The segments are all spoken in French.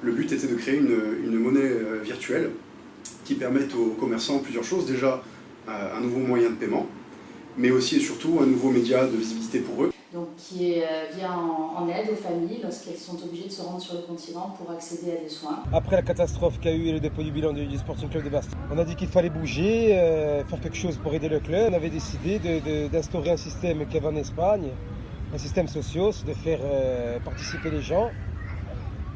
Le but était de créer une monnaie virtuelle qui permette aux commerçants plusieurs choses. Déjà, un nouveau moyen de paiement, mais aussi et surtout un nouveau média de visibilité pour eux. Donc vient en aide aux familles lorsqu'elles sont obligées de se rendre sur le continent pour accéder à des soins. Après la catastrophe qu'il y a eu et le dépôt du bilan du Sporting Club de Bastia, on a dit qu'il fallait bouger, faire quelque chose pour aider le club. On avait décidé d'instaurer un système qu'il y avait en Espagne, un système socios, de faire participer les gens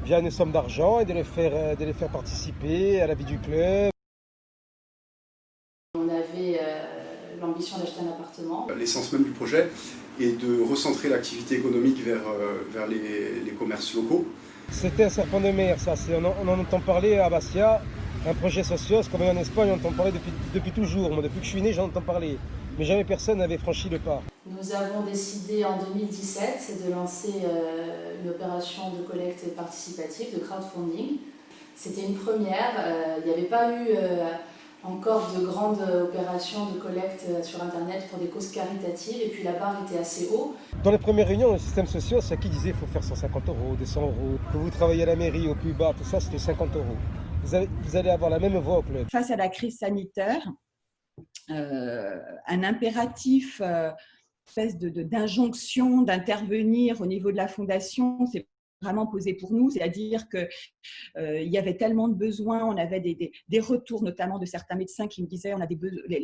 via une somme d'argent et de les faire participer à la vie du club. On avait l'ambition d'acheter un appartement. L'essence même du projet est de recentrer l'activité économique vers les commerces locaux. C'était un serpent de mer, ça. On en entend parler à Bastia, un projet socios, comme en Espagne, on entend parler depuis toujours. Moi, depuis que je suis né, j'en entends parler. Mais jamais personne n'avait franchi le pas. Nous avons décidé en 2017 de lancer une opération de collecte participative, de crowdfunding. C'était une première. Il n'y avait pas eu encore de grandes opérations de collecte sur Internet pour des causes caritatives. Et puis la barre était assez haut. Dans les premières réunions, le système social, c'est qui disait qu'il faut faire 150 euros, 200 euros. Que vous travaillez à la mairie au plus bas, tout ça, c'était 50 euros. Vous allez avoir la même voix au club. Face à la crise sanitaire, un impératif espèce d'injonction d'intervenir au niveau de la fondation s'est vraiment posé pour nous, c'est-à-dire qu'il y avait tellement de besoins, on avait des retours notamment de certains médecins qui me disaient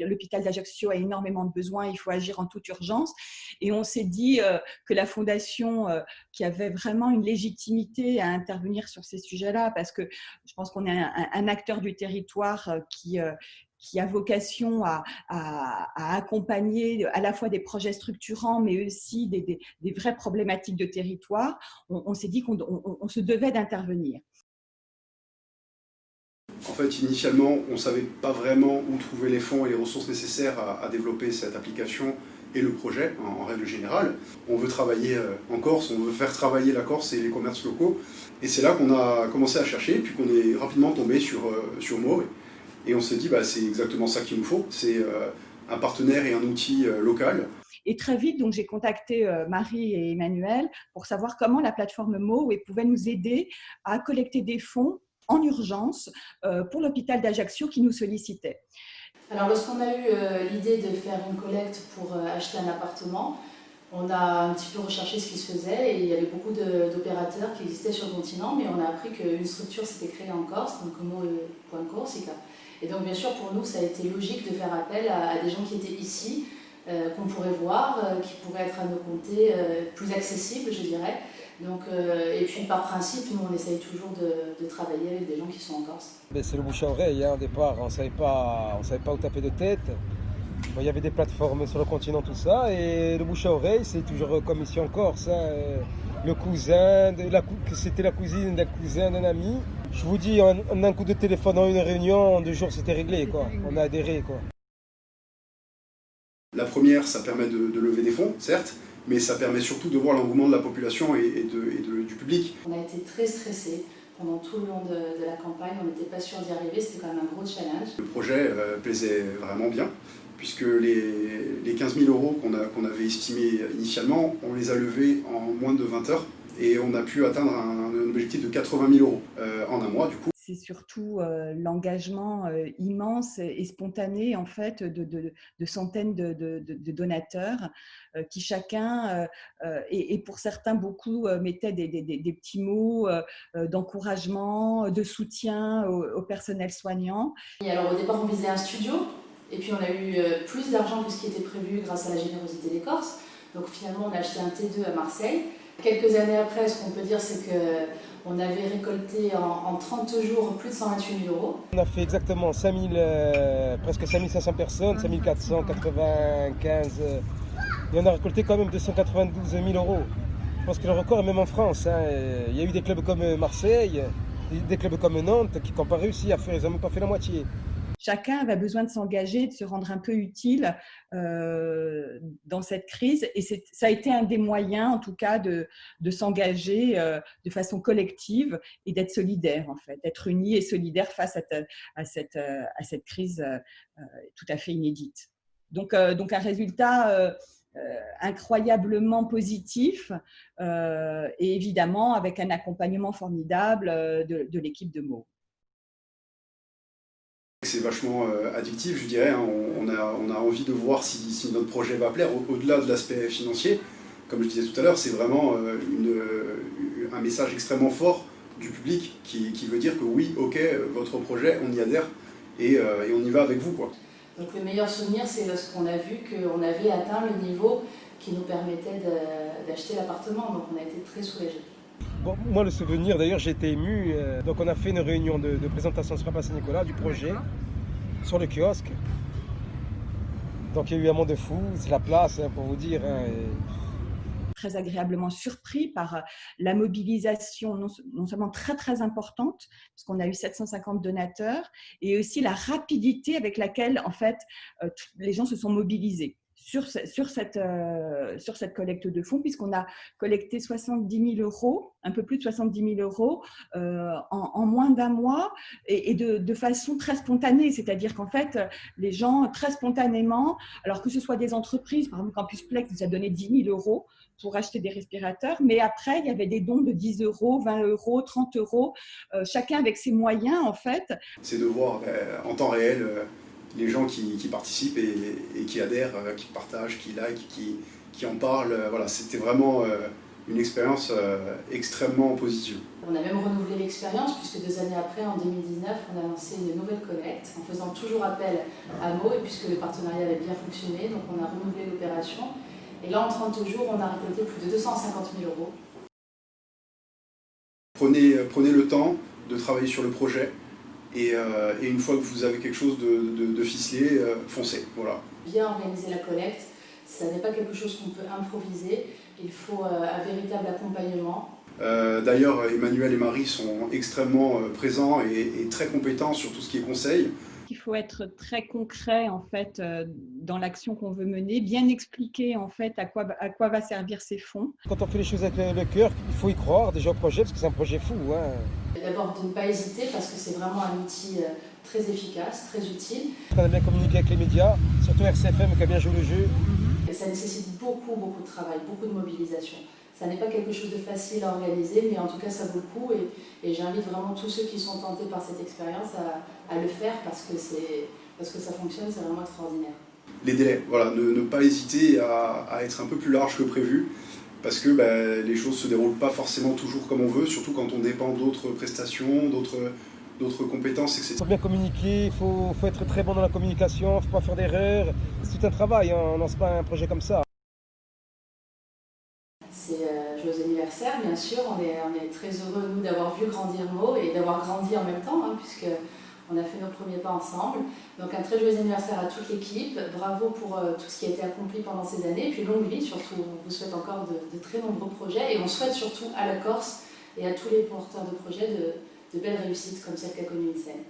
l'hôpital d'Ajaccio a énormément de besoins, il faut agir en toute urgence. Et on s'est dit que la fondation qui avait vraiment une légitimité à intervenir sur ces sujets-là, parce que je pense qu'on est un acteur du territoire qui a vocation à accompagner à la fois des projets structurants, mais aussi des vraies problématiques de territoire, on s'est dit qu'on se devait d'intervenir. En fait, initialement, on ne savait pas vraiment où trouver les fonds et les ressources nécessaires à développer cette application et le projet en règle générale. On veut travailler en Corse, on veut faire travailler la Corse et les commerces locaux. Et c'est là qu'on a commencé à chercher, puis qu'on est rapidement tombé sur Mo. Et on s'est dit, c'est exactement ça qu'il nous faut. C'est un partenaire et un outil local. Et très vite, donc, j'ai contacté Marie et Emmanuel pour savoir comment la plateforme Mo pouvait nous aider à collecter des fonds en urgence pour l'hôpital d'Ajaccio qui nous sollicitait. Alors, lorsqu'on a eu l'idée de faire une collecte pour acheter un appartement, on a un petit peu recherché ce qui se faisait et il y avait beaucoup d'opérateurs qui existaient sur le continent, mais on a appris qu'une structure s'était créée en Corse, donc Mo.Corsica. Et donc, bien sûr, pour nous, ça a été logique de faire appel à des gens qui étaient ici, qu'on pourrait voir, qui pourraient être à nos côtés, plus accessibles, je dirais. Donc, et puis, par principe, nous, on essaye toujours de travailler avec des gens qui sont en Corse. C'est le bouche à oreille, au départ, on ne savait pas où taper de tête. Bon, il y avait des plateformes sur le continent, tout ça, et le bouche à oreille, c'est toujours comme ici en Corse. Le cousin, c'était la cousine d'un cousin, d'un ami. Je vous dis, en un coup de téléphone, en une réunion, en 2 jours, c'était réglé, quoi. On a adhéré, quoi. La première, ça permet de lever des fonds, certes, mais ça permet surtout de voir l'engouement de la population et du public. On a été très stressés pendant tout le long de la campagne, on n'était pas sûr d'y arriver, c'était quand même un gros challenge. Le projet plaisait vraiment bien, puisque les 15 000 euros qu'on avait estimés initialement, on les a levés en moins de 20 heures et on a pu atteindre un objectif de 80 000 euros en un mois du coup. C'est surtout l'engagement immense et spontané en fait de centaines de donateurs qui chacun, et pour certains beaucoup, mettaient des petits mots d'encouragement, de soutien au personnel soignant. Et alors au départ on visait un studio et puis on a eu plus d'argent que ce qui était prévu grâce à la générosité des Corses. Donc finalement on a acheté un T2 à Marseille. Quelques années après, ce qu'on peut dire c'est que on avait récolté en 30 jours plus de 128 000 euros. On a fait exactement presque 5500 personnes, 5495, et on a récolté quand même 292 000 euros. Je pense que le record est même en France. Il y a eu des clubs comme Marseille, des clubs comme Nantes qui n'ont pas réussi à faire, ils n'ont même pas fait la moitié. Chacun avait besoin de s'engager, de se rendre un peu utile dans cette crise. Et ça a été un des moyens, en tout cas, de s'engager de façon collective et d'être solidaire, en fait, d'être unis et solidaires face à cette crise tout à fait inédite. Donc un résultat incroyablement positif et évidemment avec un accompagnement formidable de l'équipe de Meaux. C'est vachement addictif, je dirais. Hein. On a envie de voir si notre projet va plaire, au-delà de l'aspect financier. Comme je disais tout à l'heure, c'est vraiment un message extrêmement fort du public qui veut dire que oui, ok, votre projet, on y adhère et on y va avec vous, quoi. Donc le meilleur souvenir, c'est lorsqu'on a vu qu'on avait atteint le niveau qui nous permettait d'acheter l'appartement. Donc on a été très soulagés. Bon, moi, le souvenir, d'ailleurs, j'ai été ému. Donc, on a fait une réunion de présentation sur Place Saint-Nicolas du projet sur le kiosque. Donc, il y a eu un monde de fou, c'est la place, hein, pour vous dire. Hein, Très agréablement surpris par la mobilisation non seulement très très importante, parce qu'on a eu 750 donateurs, et aussi la rapidité avec laquelle en fait les gens se sont mobilisés sur cette collecte de fonds, puisqu'on a collecté 70 000 €, un peu plus de 70 000 € en moins d'un mois, et de façon très spontanée. C'est-à-dire qu'en fait, les gens, très spontanément, alors que ce soit des entreprises, par exemple Campus Plex nous a donné 10 000 € pour acheter des respirateurs, mais après, il y avait des dons de 10 €, 20 €, 30 €, chacun avec ses moyens, en fait. C'est de voir en temps réel les gens qui participent et qui adhèrent, qui partagent, qui likent, qui en parlent. Voilà, c'était vraiment une expérience extrêmement positive. On a même renouvelé l'expérience puisque 2 années après, en 2019, on a lancé une nouvelle collecte en faisant toujours appel à Meaux, et puisque le partenariat avait bien fonctionné, donc on a renouvelé l'opération. Et là, en 30 jours, on a récolté plus de 250 000 €. Prenez le temps de travailler sur le projet et une fois que vous avez quelque chose de ficelé, foncez. Voilà. Bien organiser la collecte, ça n'est pas quelque chose qu'on peut improviser. Il faut un véritable accompagnement. D'ailleurs, Emmanuel et Marie sont extrêmement présents et très compétents sur tout ce qui est conseil. Il faut être très concret en fait dans l'action qu'on veut mener, bien expliquer en fait à quoi va servir ces fonds. Quand on fait les choses avec le cœur, il faut y croire déjà au projet, parce que c'est un projet fou. Hein. D'abord de ne pas hésiter parce que c'est vraiment un outil très efficace, très utile. On a bien communiqué avec les médias, surtout RCFM qui a bien joué le jeu. Et ça nécessite beaucoup de travail, beaucoup de mobilisation. Ça n'est pas quelque chose de facile à organiser, mais en tout cas ça vaut le coup, et j'invite vraiment tous ceux qui sont tentés par cette expérience à le faire parce que ça fonctionne, c'est vraiment extraordinaire. Les délais, voilà, ne pas hésiter à être un peu plus large que prévu, parce que les choses ne se déroulent pas forcément toujours comme on veut, surtout quand on dépend d'autres prestations, d'autres compétences, etc. Il faut bien communiquer, il faut être très bon dans la communication, il ne faut pas faire d'erreurs. C'est tout un travail, hein, on ne lance pas un projet comme ça. C'est joyeux anniversaire, bien sûr. On est très heureux, nous, d'avoir vu grandir Meaux et d'avoir grandi en même temps, hein, puisqu'on a fait nos premiers pas ensemble. Donc un très joyeux anniversaire à toute l'équipe. Bravo pour tout ce qui a été accompli pendant ces années. Et puis longue vie, surtout. On vous souhaite encore de très nombreux projets. Et on souhaite surtout à la Corse et à tous les porteurs de projets de belles réussites comme celle qu'a connue Insane.